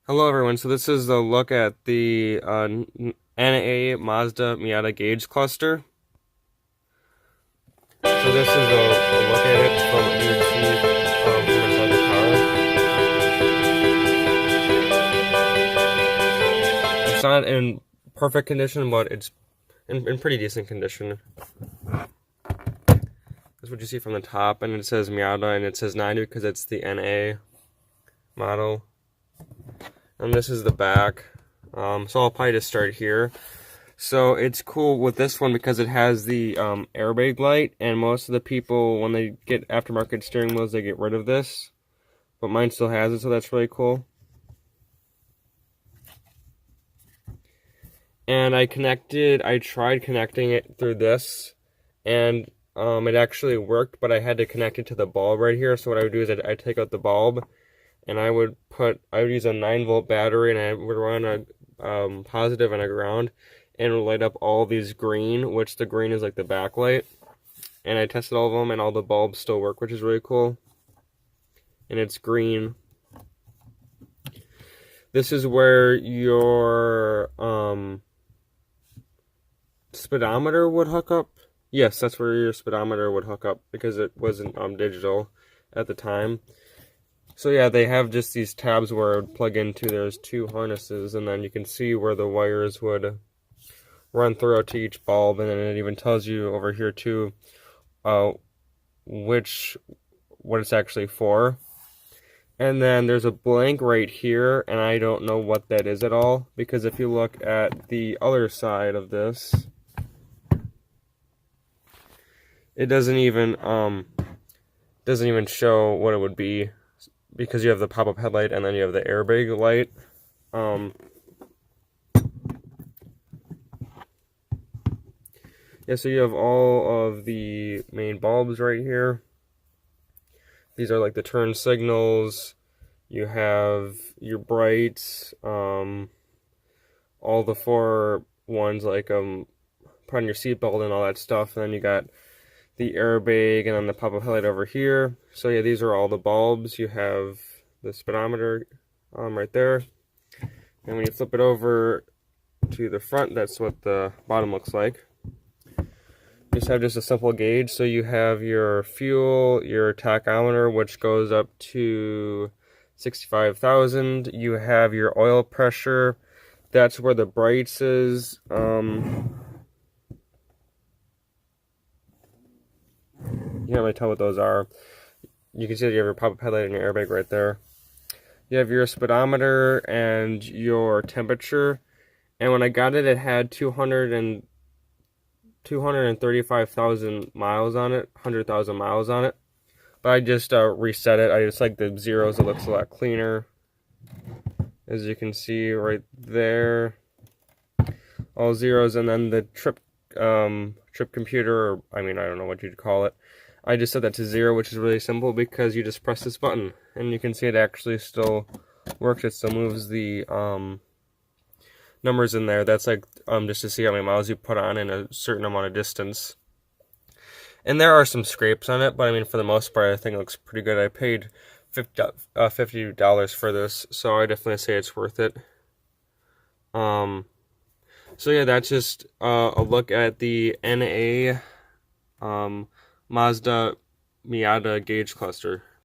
Hello everyone, so this is a look at the NA Mazda Miata Guage cluster. So this is a look at it from what you would see from inside the car. It's not in perfect condition, but it's in pretty decent condition. That's what you see from the top, and it says Miata, and it says 90 because it's the NA model. And this is the back. So I'll probably just start here. So it's cool with this one because it has the airbag light, and most of the people, when they get aftermarket steering wheels, they get rid of this. But mine still has it, so that's really cool. And I tried connecting it through this, and it actually worked, but I had to connect it to the bulb right here. So what I would do is I'd take out the bulb, and I would use a 9-volt battery, and I would run a positive and a ground, and it would light up all these green, which the green is like the backlight. And I tested all of them, and all the bulbs still work, which is really cool. And it's green. This is where your speedometer would hook up. Yes, that's where your speedometer would hook up because it wasn't digital at the time. So yeah, they have just these tabs where it would plug into. There's 2 harnesses, and then you can see where the wires would run throughout to each bulb, and then it even tells you over here too what it's actually for. And then there's a blank right here, and I don't know what that is at all, because if you look at the other side of this, it doesn't even show what it would be, because you have the pop-up headlight and then you have the airbag light. Yeah, so you have all of the main bulbs right here. These are like the turn signals. You have your brights, all the 4 ones like put on your seatbelt and all that stuff. And then you got the airbag and then the pop-up headlight over here. So yeah, these are all the bulbs. You have the speedometer right there. And when you flip it over to the front, that's what the bottom looks like. You just have a simple gauge. So you have your fuel, your tachometer, which goes up to 65,000. You have your oil pressure. That's where the brights is. You can't really tell what those are. You can see that you have your pop-up headlight and your airbag right there. You have your speedometer and your temperature. And when I got it, it had 235,000 miles on it, 100,000 miles on it. But I just reset it. I just like the zeros. It looks a lot cleaner. As you can see right there, all zeros, and then the trip computer, or I don't know what you'd call it. I just set that to 0, which is really simple because you just press this button, and you can see it actually still works. It still moves the numbers in there. That's like just to see how many miles you put on in a certain amount of distance. And there are some scrapes on it, but for the most part, I think it looks pretty good. I paid $50 for this, so I definitely say it's worth it. So yeah, that's just a look at the NA Mazda Miata Guage cluster.